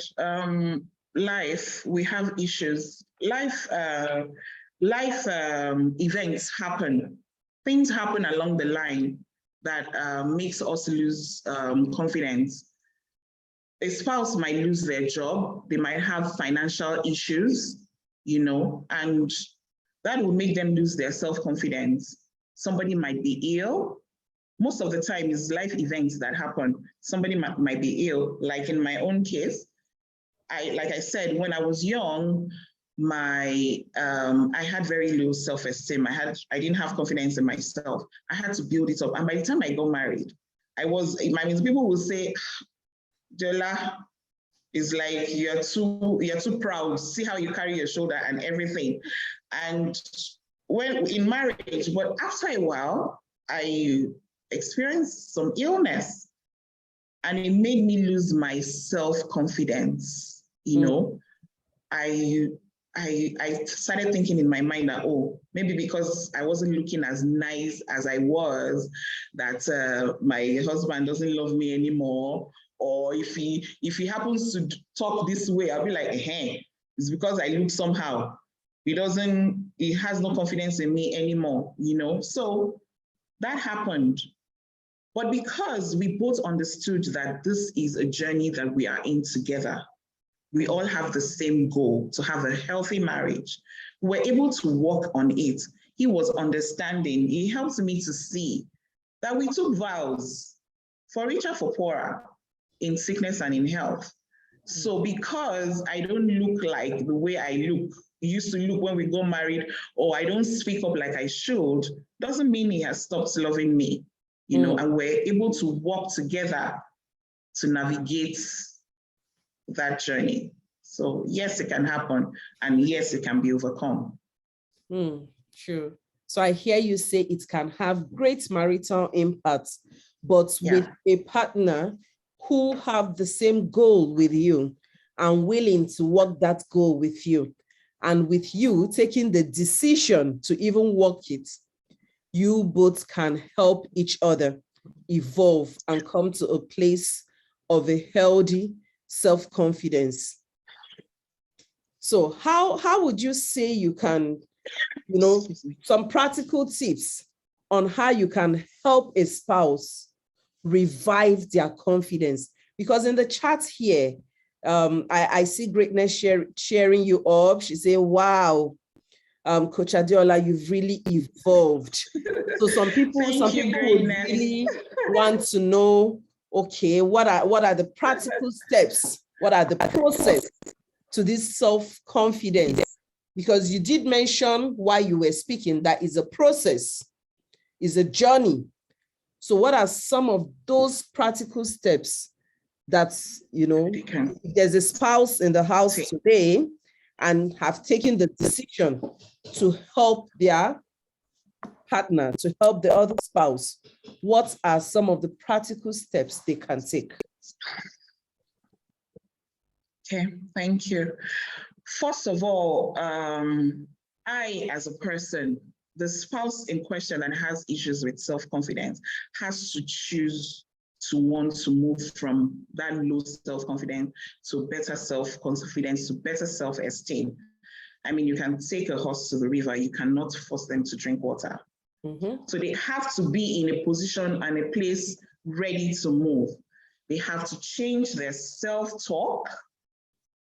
[SPEAKER 3] life, we have issues. Life events happen. Things happen along the line that makes us lose confidence. A spouse might lose their job. They might have financial issues, and that will make them lose their self-confidence. Somebody might be ill. Most of the time is life events that happen. Somebody might be ill. Like in my own case, like I said, when I was young, I had very low self-esteem. I didn't have confidence in myself. I had to build it up. And by the time I got married, people will say, Adeola is like, you're too proud. See how you carry your shoulder and everything. And when in marriage, but after a while, I experienced some illness and it made me lose my self-confidence. I started thinking in my mind that, maybe because I wasn't looking as nice as I was, that my husband doesn't love me anymore. Or if he happens to talk this way, I'll be like, it's because I look somehow. He has no confidence in me anymore, So that happened. But because we both understood that this is a journey that we are in together, we all have the same goal, to have a healthy marriage. We're able to work on it. He was understanding. He helped me to see that we took vows for richer, for poorer, in sickness and in health. So because I don't look like the way I used to look when we got married, or I don't speak up like I should, doesn't mean he has stopped loving me, and we're able to work together to navigate that journey. So yes, it can happen, and yes, it can be overcome.
[SPEAKER 1] Sure. So I hear you say it can have great marital impact, but with a partner who have the same goal with you and willing to work that goal with you, and with you taking the decision to even work it, you both can help each other evolve and come to a place of a healthy self-confidence. So how would you say you can, some practical tips on how you can help a spouse revive their confidence? Because in the chat here, I see Greatness sharing you up. She say, wow, Coach Adeola, you've really evolved. So some people would really want to know, okay, what are the practical steps? What are the process to this self-confidence? Because you did mention while you were speaking that is a process, is a journey. So what are some of those practical steps that, if there's a spouse in the house today and have taken the decision to help their partner, to help the other spouse, what are some of the practical steps they can take?
[SPEAKER 3] Okay, thank you. First of all, I, as a person, the spouse in question that has issues with self-confidence has to choose to want to move from that low self-confidence to better self-confidence, to better self-esteem. I mean, you can take a horse to the river, you cannot force them to drink water. So they have to be in a position and a place ready to move. They have to change their self-talk,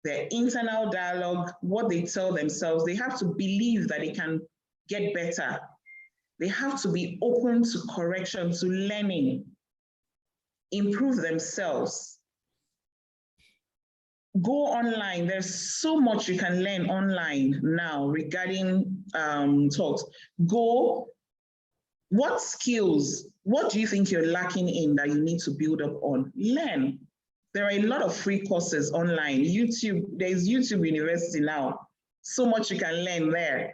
[SPEAKER 3] their internal dialogue, what they tell themselves. They have to believe that they can get better. They have to be open to correction, to learning, improve themselves. Go online. There's so much you can learn online now regarding talks. Go, what skills, what do you think you're lacking in that you need to build up on? Learn. There are a lot of free courses online. YouTube, there's YouTube University now. So much you can learn there.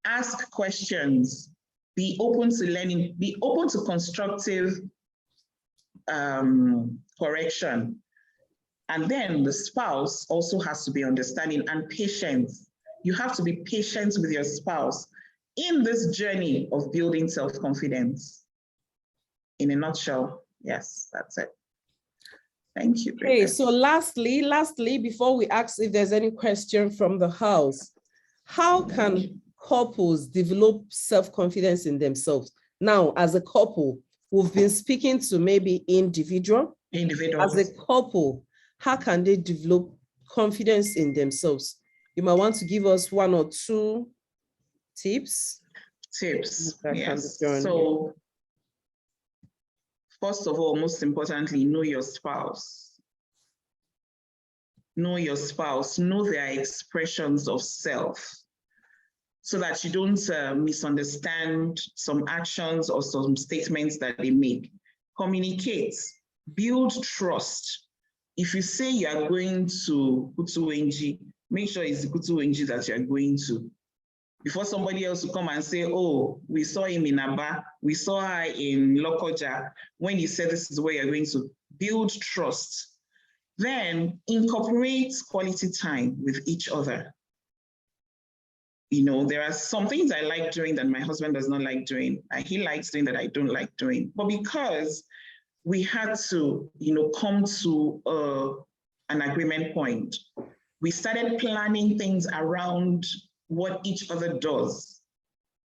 [SPEAKER 3] Ask questions. Be open to learning. Be open to constructive correction. And then the spouse also has to be understanding and patient. You have to be patient with your spouse in this journey of building self-confidence. In a nutshell, yes, that's it. Thank you.
[SPEAKER 1] Okay, so lastly, before we ask if there's any question from the house, how can couples develop self-confidence in themselves? Now, as a couple, we've been speaking to maybe individuals. As a couple, how can they develop confidence in themselves? You might want to give us one or two tips.
[SPEAKER 3] Yes. So, first of all, most importantly, know your spouse. Know your spouse, know their expressions of self, so that you don't misunderstand some actions or some statements that they make. Communicate, build trust. If you say you are going to Kutu, make sure it's the Kutu that you are going to. Before somebody else will come and say, oh, we saw him in Aba, we saw her in Lokoja, when you said this is where you're going to, build trust. Then incorporate quality time with each other. You know, there are some things I like doing that my husband does not like doing, and he likes doing that I don't like doing. But because we had to, you know, come to an agreement point, we started planning things around what each other does,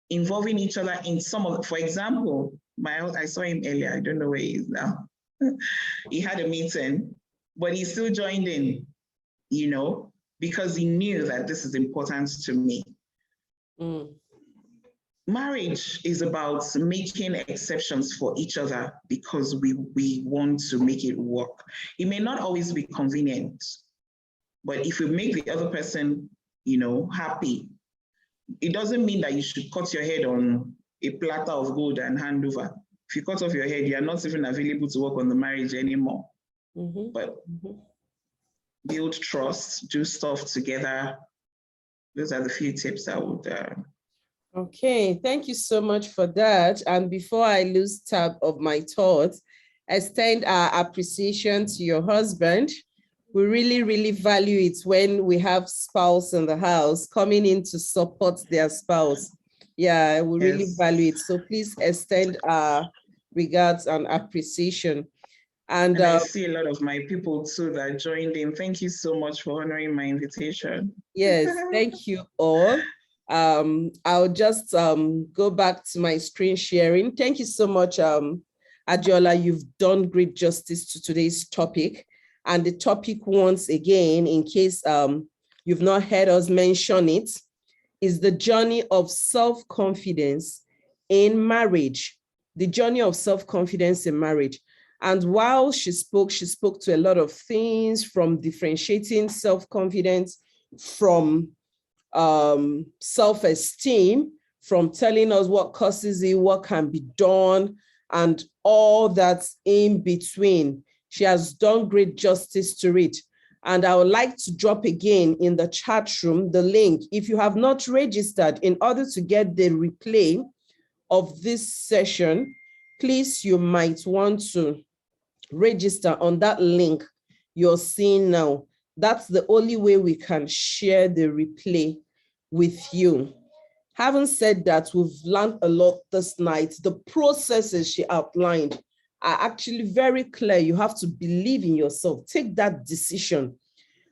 [SPEAKER 3] involving each other in some of, for example, I saw him earlier, I don't know where he is now. He had a meeting, but he still joined in, you know, because he knew that this is important to me. Marriage is about making exceptions for each other because we want to make it work. It may not always be convenient, but if we make the other person, you know, happy, it doesn't mean that you should cut your head on a platter of gold and hand over. If you cut off your head, you are not even available to work on the marriage anymore. But build trust, do stuff together. Those are the few tips I would.
[SPEAKER 1] Okay, thank you so much for that. And before I lose tab of my thoughts, extend our appreciation to your husband. We really, really value it when we have spouse in the house coming in to support their spouse. Yeah, we really value it. So please extend our regards and appreciation. And
[SPEAKER 3] I see a lot of my people too that joined in. Thank you so much for honoring my invitation.
[SPEAKER 1] Yes, thank you all. I'll just go back to my screen sharing. Thank you so much, Adeola. You've done great justice to today's topic. And the topic, once again, in case you've not heard us mention it, is the journey of self-confidence in marriage. The journey of self-confidence in marriage. And while she spoke to a lot of things, from differentiating self-confidence from self-esteem, from telling us what causes it, what can be done, and all that's in between. She has done great justice to it. And I would like to drop again in the chat room the link. If you have not registered, in order to get the replay of this session, please, you might want to register on that link you're seeing now. That's the only way we can share the replay with you. Having said that, we've learned a lot this night. The processes she outlined are actually very clear. You have to believe in yourself, take that decision,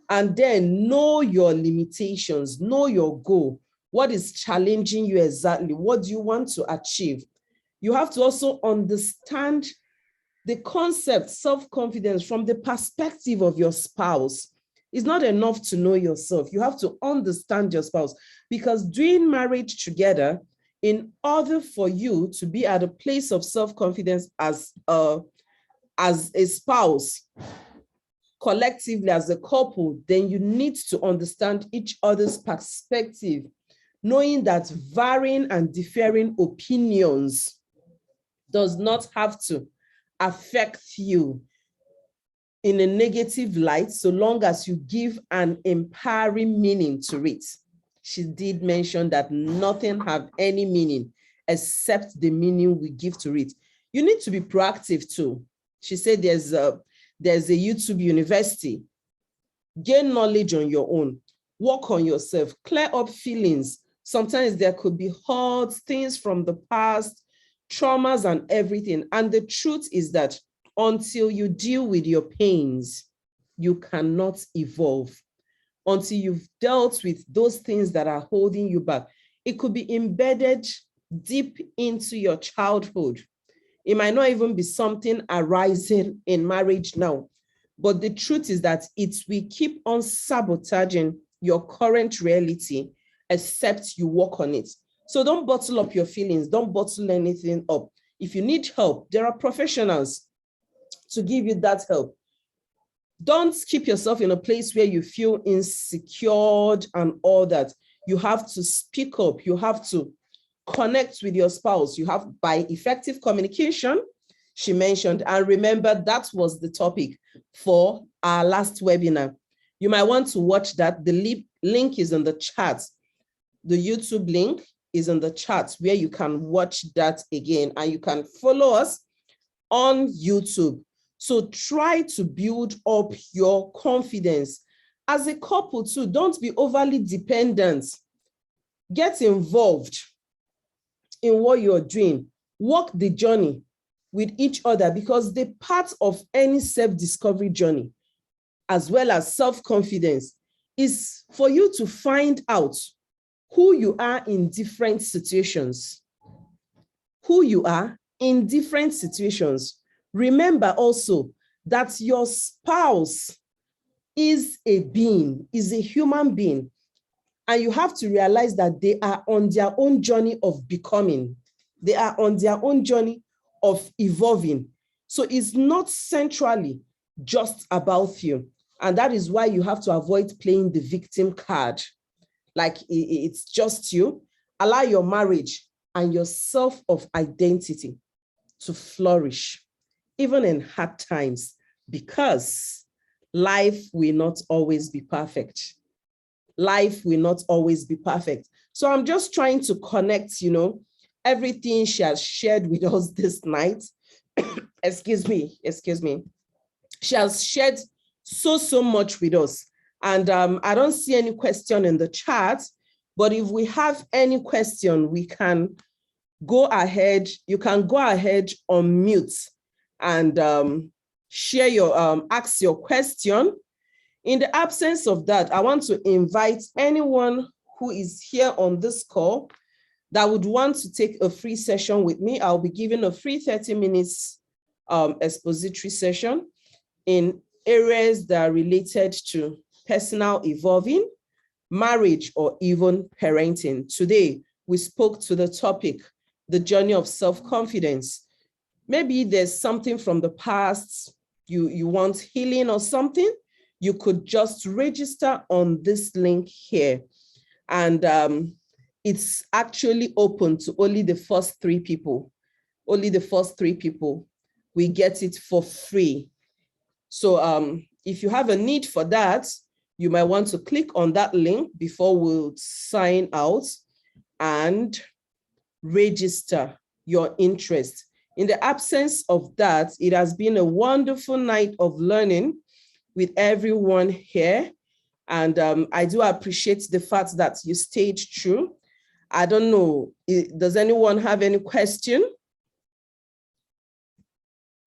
[SPEAKER 1] and then know your limitations, know your goal. What is challenging you exactly? What do you want to achieve? You have to also understand the concept, self-confidence, from the perspective of your spouse. It's not enough to know yourself. You have to understand your spouse, because doing marriage together, in order for you to be at a place of self-confidence as a spouse, collectively as a couple, then you need to understand each other's perspective, knowing that varying and differing opinions does not have to affect you in a negative light, so long as you give an empowering meaning to it. She did mention that nothing have any meaning except the meaning we give to it. You need to be proactive too. She said there's a YouTube university. Gain knowledge on your own. Work on yourself. Clear up feelings. Sometimes there could be hurt things from the past, traumas and everything. And the truth is that until you deal with your pains, you cannot evolve. Until you've dealt with those things that are holding you back. It could be embedded deep into your childhood. It might not even be something arising in marriage now. But the truth is that it will keep on sabotaging your current reality, except you work on it. So don't bottle up your feelings. Don't bottle anything up. If you need help, there are professionals to give you that help. Don't keep yourself in a place where you feel insecure and all that. You have to speak up. You have to connect with your spouse. You have, by effective communication, she mentioned, and remember that was the topic for our last webinar. You might want to watch that. The link is in the chat. The YouTube link is in the chat where you can watch that again, and you can follow us on YouTube. So try to build up your confidence. As a couple too, don't be overly dependent. Get involved in what you're doing. Walk the journey with each other, because the part of any self-discovery journey, as well as self-confidence, is for you to find out who you are in different situations. Who you are in different situations. Remember also that your spouse is a being, is a human being, and you have to realize that they are on their own journey of becoming. They are on their own journey of evolving. So it's not centrally just about you. And that is why you have to avoid playing the victim card. Like it's just you. Allow your marriage and your self of identity to flourish, even in hard times, because life will not always be perfect. Life will not always be perfect. So I'm just trying to connect, everything she has shared with us this night. Excuse me. She has shared so much with us. And I don't see any question in the chat, but if we have any question, we can go ahead. You can go ahead on mute and share your, ask your question. In the absence of that, I want to invite anyone who is here on this call that would want to take a free session with me. I'll be giving a free 30 minutes expository session in areas that are related to personal evolving, marriage, or even parenting. Today, we spoke to the topic, the journey of self-confidence. Maybe there's something from the past, you want healing or something, you could just register on this link here. And it's actually open to only the first 3 people. Only the first 3 people. We get it for free. So if you have a need for that, you might want to click on that link before we'll sign out and register your interest. In the absence of that, it has been a wonderful night of learning. with everyone here. And I do appreciate the fact that you stayed true. I don't know, does anyone have any question?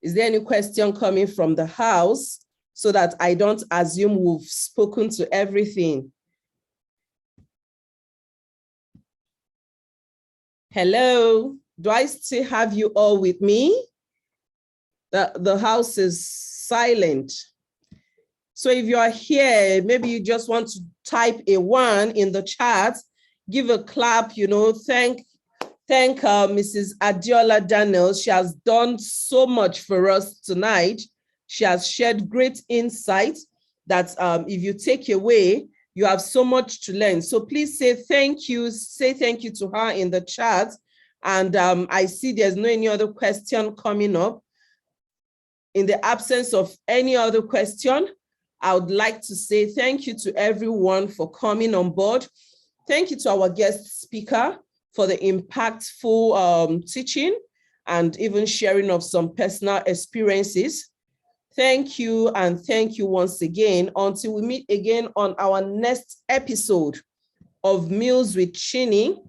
[SPEAKER 1] Is there any question coming from the house so that I don't assume we've spoken to everything? Hello, do I still have you all with me? The house is silent. So if you are here, maybe you just want to type a 1 in the chat, give a clap, you know, thank Mrs. Adeola Daniels. She has done so much for us tonight. She has shared great insight that if you take away, you have so much to learn. So please say thank you to her in the chat. And I see there's no any other question coming up. In the absence of any other question, I would like to say thank you to everyone for coming on board. Thank you to our guest speaker for the impactful teaching and even sharing of some personal experiences. Thank you, and thank you once again. Until we meet again on our next episode of Meals with Chini.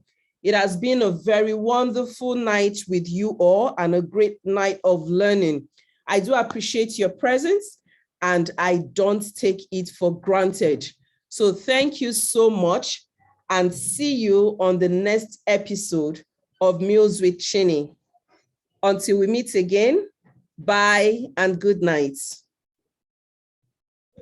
[SPEAKER 1] It has been a very wonderful night with you all and a great night of learning. I do appreciate your presence and I don't take it for granted. So thank you so much and see you on the next episode of Meals with Chini. Until we meet again, bye and good night.